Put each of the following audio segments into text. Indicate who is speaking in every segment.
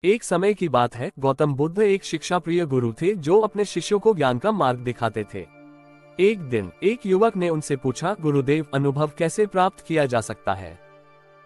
Speaker 1: एक समय की बात है, गौतम बुद्ध एक शिक्षा प्रिय गुरु थे जो अपने शिष्यों को ज्ञान का मार्ग दिखाते थे। एक दिन एक युवक ने उनसे पूछा, गुरुदेव, अनुभव कैसे प्राप्त किया जा सकता है?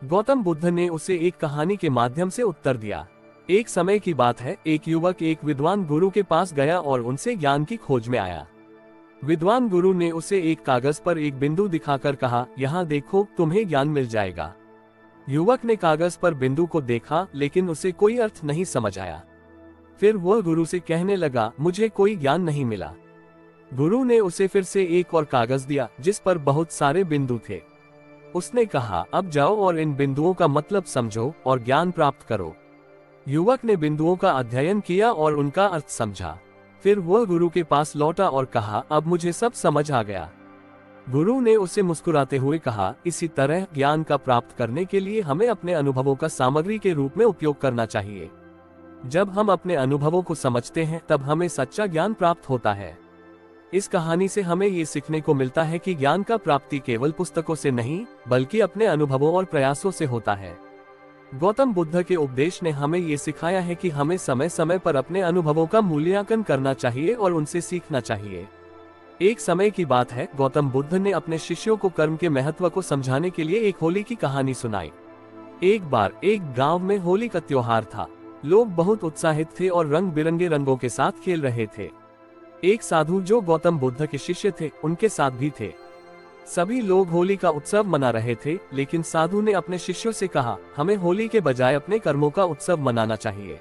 Speaker 1: गौतम बुद्ध ने उसे एक कहानी के माध्यम से उत्तर दिया। एक समय की बात है, एक युवक एक विद्वान गुरु के पास गया और उनसे ज्ञान की खोज में आया। विद्वान गुरु ने उसे एक कागज पर एक बिंदु दिखाकर कहा, यहाँ देखो, तुम्हें ज्ञान मिल जाएगा। युवक ने कागज पर बिंदु को देखा, लेकिन उसे कोई अर्थ नहीं समझ आया। फिर वह गुरु से कहने लगा, मुझे कोई ज्ञान नहीं मिला। गुरु ने उसे फिर से एक और कागज दिया जिस पर बहुत सारे बिंदु थे। उसने कहा, अब जाओ और इन बिंदुओं का मतलब समझो और ज्ञान प्राप्त करो। युवक ने बिंदुओं का अध्ययन किया और उनका अर्थ समझा। फिर वह गुरु के पास लौटा और कहा, अब मुझे सब समझ आ गया। गुरु ने उसे मुस्कुराते हुए कहा, इसी तरह ज्ञान का प्राप्त करने के लिए हमें अपने अनुभवों का सामग्री के रूप में उपयोग करना चाहिए। जब हम अपने अनुभवों को समझते हैं तब हमें सच्चा ज्ञान प्राप्त होता है। इस कहानी से हमें ये सीखने को मिलता है कि ज्ञान का प्राप्ति केवल पुस्तकों से नहीं, बल्कि अपने अनुभवों और प्रयासों से होता है। गौतम बुद्ध के उपदेश ने हमें ये सिखाया है कि हमें समय समय पर अपने अनुभवों का मूल्यांकन करना चाहिए और उनसे सीखना चाहिए। एक समय की बात है, गौतम बुद्ध ने अपने शिष्यों को कर्म के महत्व को समझाने के लिए एक होली की कहानी सुनाई। एक बार एक गांव में होली का त्योहार था। लोग बहुत उत्साहित थे और रंग बिरंगे रंगों के साथ खेल रहे थे। एक साधु जो गौतम बुद्ध के शिष्य थे, उनके साथ भी थे। सभी लोग होली का उत्सव मना रहे थे, लेकिन साधु ने अपने शिष्यों से कहा, हमें होली के बजाय अपने कर्मों का उत्सव मनाना चाहिए।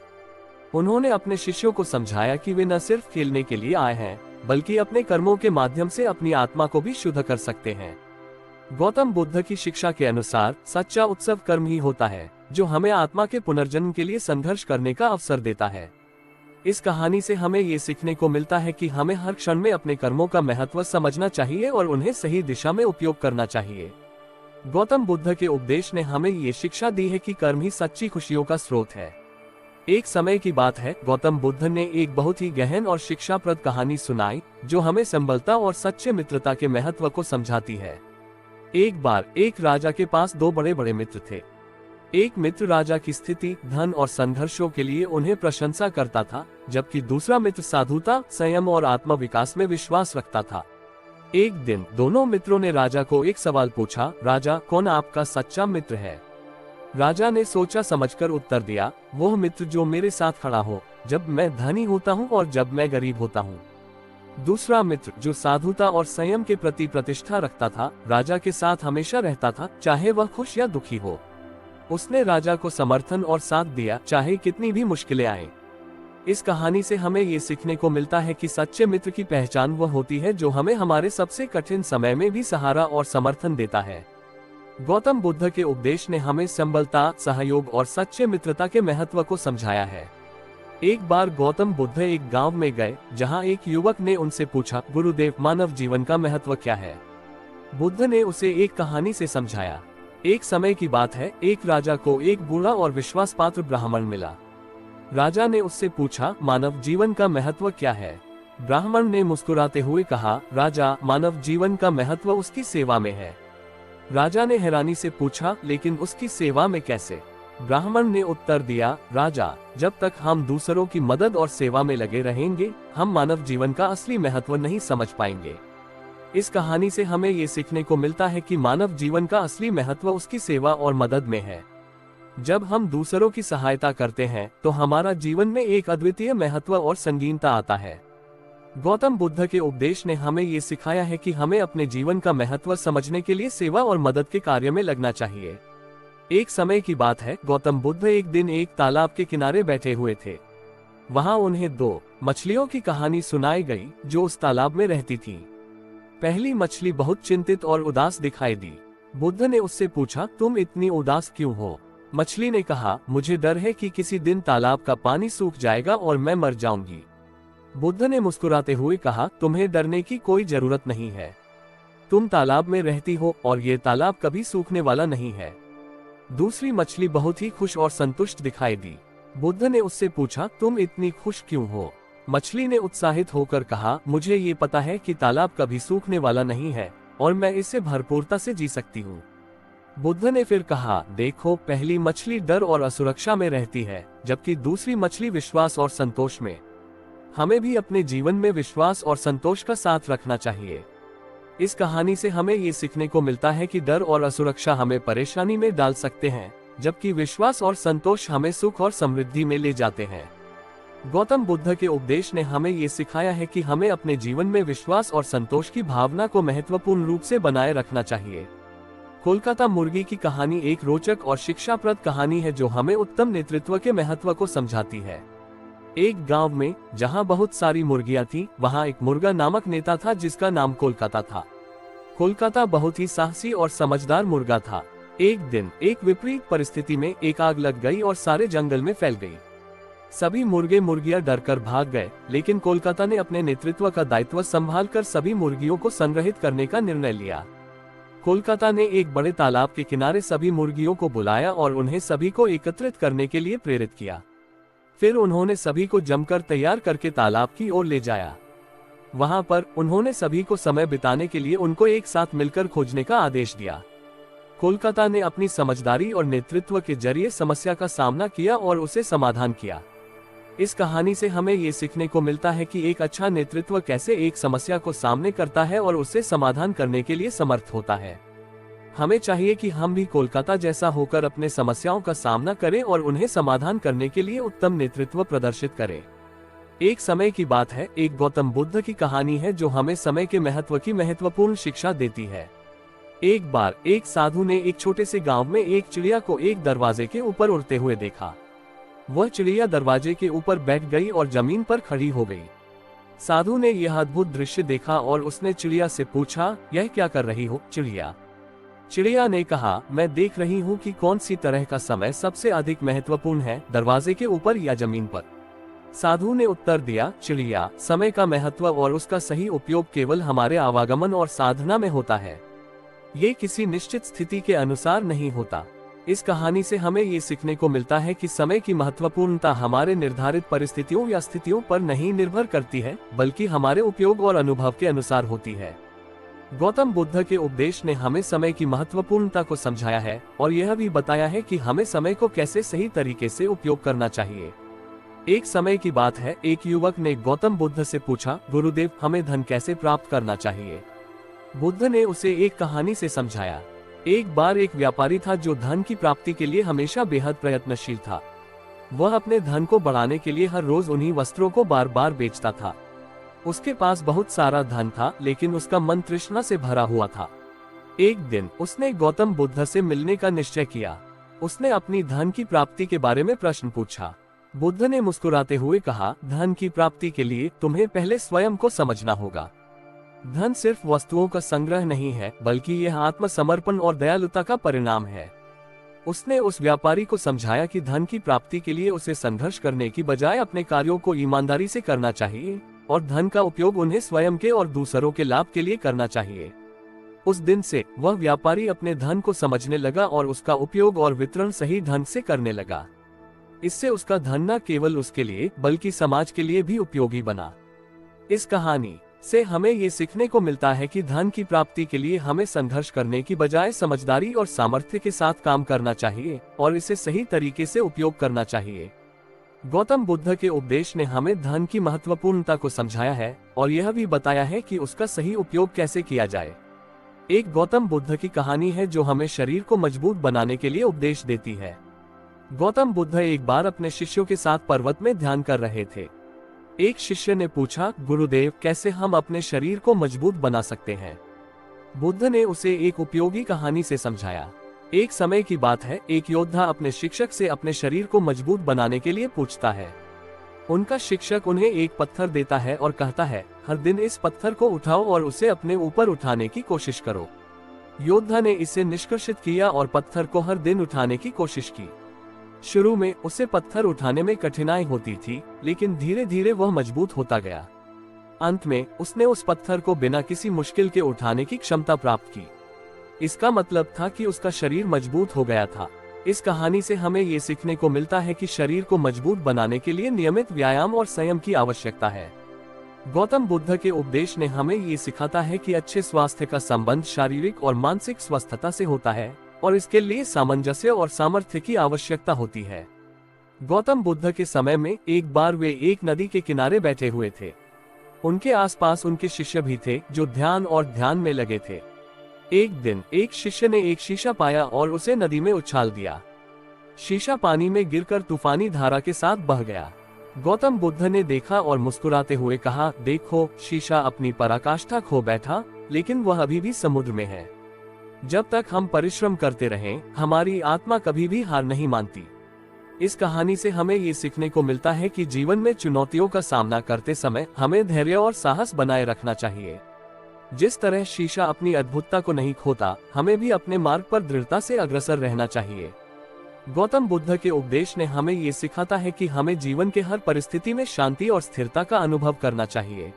Speaker 1: उन्होंने अपने शिष्यों को समझाया कि वे न सिर्फ खेलने के लिए आए हैं, बल्कि अपने कर्मों के माध्यम से अपनी आत्मा को भी शुद्ध कर सकते हैं। गौतम बुद्ध की शिक्षा के अनुसार सच्चा उत्सव कर्म ही होता है, जो हमें आत्मा के पुनर्जन्म के लिए संघर्ष करने का अवसर देता है। इस कहानी से हमें ये सीखने को मिलता है कि हमें हर क्षण में अपने कर्मों का महत्व समझना चाहिए और उन्हें सही दिशा में उपयोग करना चाहिए। गौतम बुद्ध के उपदेश ने हमें ये शिक्षा दी है कि कर्म ही सच्ची खुशियों का स्रोत है। एक समय की बात है, गौतम बुद्ध ने एक बहुत ही गहन और शिक्षाप्रद कहानी सुनाई जो हमें संबलता और सच्चे मित्रता के महत्व को समझाती है। एक बार एक राजा के पास दो बड़े बड़े मित्र थे। एक मित्र राजा की स्थिति, धन और संघर्षों के लिए उन्हें प्रशंसा करता था, जबकि दूसरा मित्र साधुता, संयम और आत्म विकास में विश्वास रखता था। एक दिन दोनों मित्रों ने राजा को एक सवाल पूछा, राजा, कौन आपका सच्चा मित्र है? राजा ने सोचा समझकर उत्तर दिया, वह मित्र जो मेरे साथ खड़ा हो जब मैं धनी होता हूँ और जब मैं गरीब होता हूँ। दूसरा मित्र जो साधुता और संयम के प्रति प्रतिष्ठा रखता था, राजा के साथ हमेशा रहता था, चाहे वह खुश या दुखी हो। उसने राजा को समर्थन और साथ दिया, चाहे कितनी भी मुश्किलें आए। इस कहानी से हमें ये सीखने को मिलता है कि सच्चे मित्र की पहचान वह होती है जो हमें हमारे सबसे कठिन समय में भी सहारा और समर्थन देता है। गौतम बुद्ध के उपदेश ने हमें संबलता, सहयोग और सच्चे मित्रता के महत्व को समझाया है। एक बार गौतम बुद्ध एक गांव में गए जहां एक युवक ने उनसे पूछा, गुरुदेव, मानव जीवन का महत्व क्या है? बुद्ध ने उसे एक कहानी से समझाया। एक समय की बात है, एक राजा को एक बूढ़ा और विश्वासपात्र ब्राह्मण मिला। राजा ने उससे पूछा, मानव जीवन का महत्व क्या है? ब्राह्मण ने मुस्कुराते हुए कहा, राजा, मानव जीवन का महत्व उसकी सेवा में है। राजा ने हैरानी से पूछा, लेकिन उसकी सेवा में कैसे? ब्राह्मण ने उत्तर दिया, राजा, जब तक हम दूसरों की मदद और सेवा में लगे रहेंगे, हम मानव जीवन का असली महत्व नहीं समझ पाएंगे। इस कहानी से हमें ये सीखने को मिलता है कि मानव जीवन का असली महत्व उसकी सेवा और मदद में है। जब हम दूसरों की सहायता करते हैं तो हमारा जीवन में एक अद्वितीय महत्व और संगीनता आता है। गौतम बुद्ध के उपदेश ने हमें ये सिखाया है कि हमें अपने जीवन का महत्व समझने के लिए सेवा और मदद के कार्य में लगना चाहिए। एक समय की बात है, गौतम बुद्ध एक दिन एक तालाब के किनारे बैठे हुए थे। वहां उन्हें दो मछलियों की कहानी सुनाई गई जो उस तालाब में रहती थीं। पहली मछली बहुत चिंतित और उदास दिखाई दी। बुद्ध ने उससे पूछा, तुम इतनी उदास क्यों हो? मछली ने कहा, मुझे डर है कि किसी दिन तालाब का पानी सूख जाएगा और मैं मर जाऊंगी। बुद्ध ने मुस्कुराते हुए कहा, तुम्हें डरने की कोई जरूरत नहीं है। तुम तालाब में रहती हो और ये तालाब कभी सूखने वाला नहीं है। दूसरी मछली बहुत ही खुश और संतुष्ट दिखाई दी। बुद्ध ने उससे पूछा, तुम इतनी खुश क्यों हो? मछली ने उत्साहित होकर कहा, मुझे ये पता है कि तालाब कभी सूखने वाला नहीं है और मैं इससे भरपूरता से जी सकती हूँ। बुद्ध ने फिर कहा, देखो, पहली मछली डर और असुरक्षा में रहती है, जबकि दूसरी मछली विश्वास और संतोष में। हमें भी अपने जीवन में विश्वास और संतोष का साथ रखना चाहिए। इस कहानी से हमें ये सीखने को मिलता है कि डर और असुरक्षा हमें परेशानी में डाल सकते हैं, जबकि विश्वास और संतोष हमें सुख और समृद्धि में ले जाते हैं। गौतम बुद्ध के उपदेश ने हमें ये सिखाया है कि हमें अपने जीवन में विश्वास और संतोष की भावना को महत्वपूर्ण रूप से बनाए रखना चाहिए। कोलकाता मुर्गी की कहानी एक रोचक और शिक्षाप्रद कहानी है जो हमें उत्तम नेतृत्व के महत्व को समझाती है। एक गांव में जहां बहुत सारी मुर्गियां थीं, वहां एक मुर्गा नामक नेता था जिसका नाम कोलकाता था। कोलकाता बहुत ही साहसी और समझदार मुर्गा था। एक दिन एक विपरीत परिस्थिति में एक आग लग गई और सारे जंगल में फैल गई। सभी मुर्गे मुर्गियां डरकर भाग गए, लेकिन कोलकाता ने अपने नेतृत्व का दायित्व संभालकर सभी मुर्गियों को संग्रहित करने का निर्णय लिया। कोलकाता ने एक बड़े तालाब के किनारे सभी मुर्गियों को बुलाया और उन्हें सभी को एकत्रित करने के लिए प्रेरित किया। फिर उन्होंने सभी को जमकर तैयार करके तालाब की ओर ले जाया। वहां पर उन्होंने सभी को समय बिताने के लिए उनको एक साथ मिलकर खोजने का आदेश दिया। कोलकाता ने अपनी समझदारी और नेतृत्व के जरिए समस्या का सामना किया और उसे समाधान किया। इस कहानी से हमें ये सीखने को मिलता है कि एक अच्छा नेतृत्व कैसे एक समस्या को सामने करता है और उससे समाधान करने के लिए समर्थ होता है। हमें चाहिए कि हम भी कोलकाता जैसा होकर अपने समस्याओं का सामना करें और उन्हें समाधान करने के लिए उत्तम नेतृत्व प्रदर्शित करें। एक समय की बात है, एक गौतम बुद्ध की कहानी है जो हमें समय के महत्व की महत्वपूर्ण शिक्षा देती है। एक बार एक साधु ने एक छोटे से गांव में एक चिड़िया को एक दरवाजे के ऊपर उड़ते हुए देखा। वह चिड़िया दरवाजे के ऊपर बैठ गई और जमीन पर खड़ी हो गई। साधु ने यह अद्भुत दृश्य देखा और उसने चिड़िया से पूछा, यह क्या कर रही हो चिड़िया? चिड़िया ने कहा, मैं देख रही हूँ कि कौन सी तरह का समय सबसे अधिक महत्वपूर्ण है, दरवाजे के ऊपर या जमीन पर। साधु ने उत्तर दिया, चिड़िया, समय का महत्व और उसका सही उपयोग केवल हमारे आवागमन और साधना में होता है। ये किसी निश्चित स्थिति के अनुसार नहीं होता। इस कहानी से हमें ये सीखने को मिलता है कि समय की महत्वपूर्णता हमारे निर्धारित परिस्थितियों या स्थितियों पर नहीं निर्भर करती है, बल्कि हमारे उपयोग और अनुभव के अनुसार होती है। गौतम बुद्ध के उपदेश ने हमें समय की महत्वपूर्णता को समझाया है और यह भी बताया है कि हमें समय को कैसे सही तरीके से उपयोग करना चाहिए। एक समय की बात है, एक युवक ने गौतम बुद्ध से पूछा, गुरुदेव, हमें धन कैसे प्राप्त करना चाहिए? बुद्ध ने उसे एक कहानी से समझाया। एक बार एक व्यापारी था जो धन की प्राप्ति के लिए हमेशा बेहद प्रयत्नशील था। वह अपने धन को बढ़ाने के लिए हर रोज उन्हीं वस्त्रों को बार बार बेचता था। उसके पास बहुत सारा धन था, लेकिन उसका मन तृष्णा से भरा हुआ था। एक दिन उसने गौतम बुद्ध से मिलने का निश्चय किया। उसने अपनी धन की प्राप्ति के बारे में प्रश्न पूछा। बुद्ध ने मुस्कुराते हुए कहा, धन की प्राप्ति के लिए तुम्हें पहले स्वयं को समझना होगा। धन सिर्फ वस्तुओं का संग्रह नहीं है, बल्कि यह आत्मसमर्पण और दयालुता का परिणाम है। उसने उस व्यापारी को समझाया कि धन की प्राप्ति के लिए उसे संघर्ष करने की बजाय अपने कार्यों को ईमानदारी से करना चाहिए और धन का उपयोग उन्हें स्वयं के और दूसरों के लाभ के लिए करना चाहिए। उस दिन से वह व्यापारी अपने धन को समझने लगा और उसका उपयोग और वितरण सही ढंग से करने लगा। इससे उसका धन न केवल उसके लिए बल्कि समाज के लिए भी उपयोगी बना। इस कहानी से हमें ये सीखने को मिलता है कि धन की प्राप्ति के लिए हमें संघर्ष करने की बजाय समझदारी और सामर्थ्य के साथ काम करना चाहिए और इसे सही तरीके से उपयोग करना चाहिए। गौतम बुद्ध के उपदेश ने हमें धन की महत्वपूर्णता को समझाया है और यह भी बताया है कि उसका सही उपयोग कैसे किया जाए। एक गौतम बुद्ध की कहानी है जो हमें शरीर को मजबूत बनाने के लिए उपदेश देती है। गौतम बुद्ध एक बार अपने शिष्यों के साथ पर्वत में ध्यान कर रहे थे। एक शिष्य ने पूछा, गुरुदेव, कैसे हम अपने शरीर को मजबूत बना सकते हैं? बुद्ध ने उसे एक उपयोगी कहानी से समझाया। एक समय की बात है, एक योद्धा अपने शिक्षक से अपने शरीर को मजबूत बनाने के लिए पूछता है। उनका शिक्षक उन्हें एक पत्थर देता है और कहता है, हर दिन इस पत्थर को उठाओ और उसे अपने ऊपर उठाने की कोशिश करो। योद्धा ने इसे निष्कर्षित किया और पत्थर को हर दिन उठाने की कोशिश की। शुरू में उसे पत्थर उठाने में कठिनाई होती थी, लेकिन धीरे धीरे वह मजबूत होता गया। अंत में उसने उस पत्थर को बिना किसी मुश्किल के उठाने की क्षमता प्राप्त की। इसका मतलब था कि उसका शरीर मजबूत हो गया था। इस कहानी से हमें ये सीखने को मिलता है कि शरीर को मजबूत बनाने के लिए नियमित व्यायाम और संयम की आवश्यकता है। गौतम बुद्ध के उपदेश ने हमें ये सिखाता है कि अच्छे स्वास्थ्य का संबंध शारीरिक और मानसिक स्वस्थता से होता है और इसके लिए सामंजस्य और सामर्थ्य की आवश्यकता होती है। गौतम बुद्ध के समय में एक बार वे एक नदी के किनारे बैठे हुए थे। उनके आसपास उनके शिष्य भी थे जो ध्यान और ध्यान में लगे थे। एक दिन एक शिष्य ने एक शीशा पाया और उसे नदी में उछाल दिया। शीशा पानी में गिरकर तूफानी धारा के साथ बह गया। गौतम बुद्ध ने देखा और मुस्कुराते हुए कहा, देखो, शीशा अपनी पराकाष्ठा खो बैठा, लेकिन वह अभी भी समुद्र में है। जब तक हम परिश्रम करते रहें, हमारी आत्मा कभी भी हार नहीं मानती। इस कहानी से हमें ये सीखने को मिलता है कि जीवन में चुनौतियों का सामना करते समय हमें धैर्य और साहस बनाए रखना चाहिए। जिस तरह शीशा अपनी अद्भुतता को नहीं खोता, हमें भी अपने मार्ग पर दृढ़ता से अग्रसर रहना चाहिए। गौतम बुद्ध के उपदेश ने हमें ये सिखाता है कि हमें जीवन के हर परिस्थिति में शांति और स्थिरता का अनुभव करना चाहिए।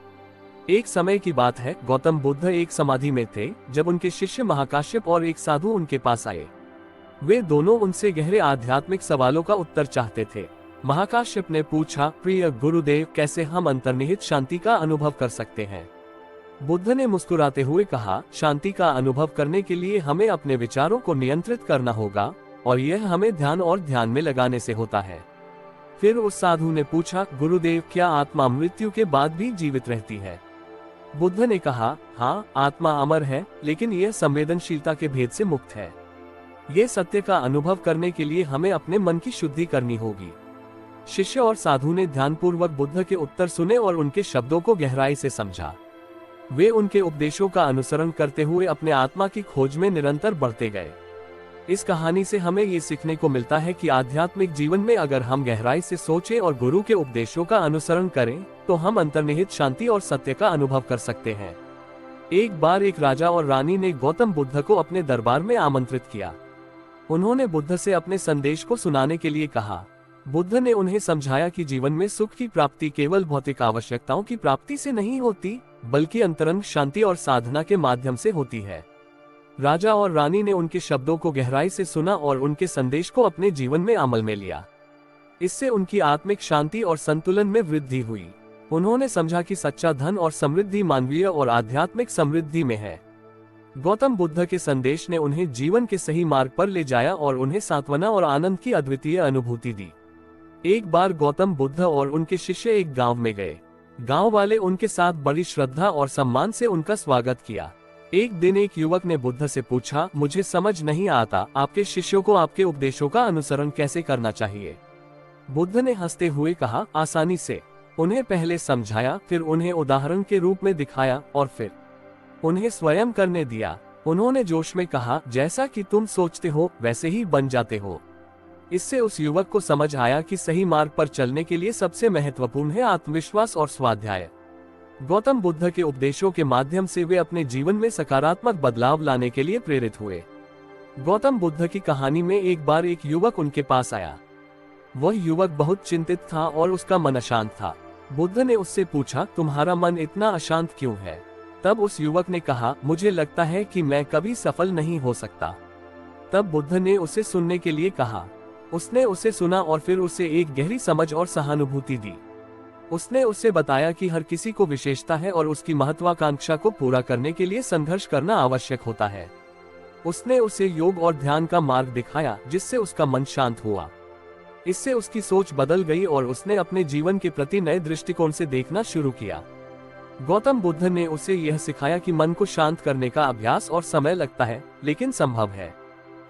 Speaker 1: एक समय की बात है, गौतम बुद्ध एक समाधि में थे जब उनके शिष्य महाकाश्यप और एक साधु उनके पास आए। वे दोनों उनसे गहरे आध्यात्मिक सवालों का उत्तर चाहते थे। महाकाश्यप ने पूछा, प्रिय गुरुदेव, कैसे हम अंतर्निहित शांति का अनुभव कर सकते हैं? बुद्ध ने मुस्कुराते हुए कहा, शांति का अनुभव करने के लिए हमें अपने विचारों को नियंत्रित करना होगा, और यह हमें ध्यान और ध्यान में लगाने से होता है। फिर उस साधु ने पूछा, गुरुदेव, क्या आत्मा मृत्यु के बाद भी जीवित रहती है? बुद्ध ने कहा, हाँ, आत्मा अमर है, लेकिन यह संवेदनशीलता के भेद से मुक्त है। ये सत्य का अनुभव करने के लिए हमें अपने मन की शुद्धि करनी होगी। शिष्य और साधु ने ध्यानपूर्वक बुद्ध के उत्तर सुने और उनके शब्दों को गहराई से समझा। वे उनके उपदेशों का अनुसरण करते हुए अपने आत्मा की खोज में निरंतर बढ़ते गए। इस कहानी से हमें ये सीखने को मिलता है कि आध्यात्मिक जीवन में अगर हम गहराई से सोचें और गुरु के उपदेशों का अनुसरण करें, तो हम अंतर्निहित शांति और सत्य का अनुभव कर सकते हैं। एक बार एक राजा और रानी ने गौतम बुद्ध को अपने दरबार में आमंत्रित किया। उन्होंने बुद्ध से अपने संदेश को सुनाने के लिए कहा। बुद्ध ने उन्हें समझाया कि जीवन में सुख की प्राप्ति केवल भौतिक आवश्यकताओं की प्राप्ति से नहीं होती, बल्कि अंतरंग शांति और साधना के माध्यम से होती है। राजा और रानी ने उनके शब्दों को गहराई से सुना और उनके संदेश को अपने जीवन में अमल में लिया। इससे उनकी आत्मिक शांति और संतुलन में वृद्धि हुई। उन्होंने समझा कि सच्चा धन और समृद्धि मानवीय और आध्यात्मिक समृद्धि में है। गौतम बुद्ध के संदेश ने उन्हें जीवन के सही मार्ग पर ले जाया और उन्हें सांत्वना और आनंद की अद्वितीय अनुभूति दी। एक बार गौतम बुद्ध और उनके शिष्य एक गांव में गए। गांव वाले उनके साथ बड़ी श्रद्धा और सम्मान से उनका स्वागत किया। एक दिन एक युवक ने बुद्ध से पूछा, मुझे समझ नहीं आता, आपके शिष्यों को आपके उपदेशों का अनुसरण कैसे करना चाहिए? बुद्ध ने हंसते हुए कहा, आसानी से। उन्हें पहले समझाया, फिर उन्हें उदाहरण के रूप में दिखाया और फिर उन्हें स्वयं करने दिया। उन्होंने जोश में कहा, जैसा कि तुम सोचते हो वैसे ही बन जाते हो। इससे उस युवक को समझ आया कि सही मार्ग पर चलने के लिए सबसे महत्वपूर्ण है आत्मविश्वास और स्वाध्याय। गौतम बुद्ध के उपदेशों के माध्यम से वे अपने जीवन में सकारात्मक बदलाव लाने के लिए प्रेरित हुए। गौतम बुद्ध की कहानी में एक बार एक युवक उनके पास आया। वह युवक बहुत चिंतित था और उसका मन अशांत था। बुद्ध ने उससे पूछा, तुम्हारा मन इतना अशांत क्यों है? तब उस युवक ने कहा, मुझे लगता है कि मैं कभी सफल नहीं हो सकता। तब बुद्ध ने उसे सुनने के लिए कहा। उसने उसे सुना और फिर उसे एक गहरी समझ और सहानुभूति दी। उसने उसे बताया कि हर किसी को विशेषता है और उसकी महत्वाकांक्षा को पूरा करने के लिए संघर्ष करना आवश्यक होता है। उसने उसे योग और ध्यान का मार्ग दिखाया, जिससे उसका मन शांत हुआ। इससे उसकी सोच बदल गई और उसने अपने जीवन के प्रति नए दृष्टिकोण से देखना शुरू किया। गौतम बुद्ध ने उसे यह सिखाया कि मन को शांत करने का अभ्यास और समय लगता है, लेकिन संभव है।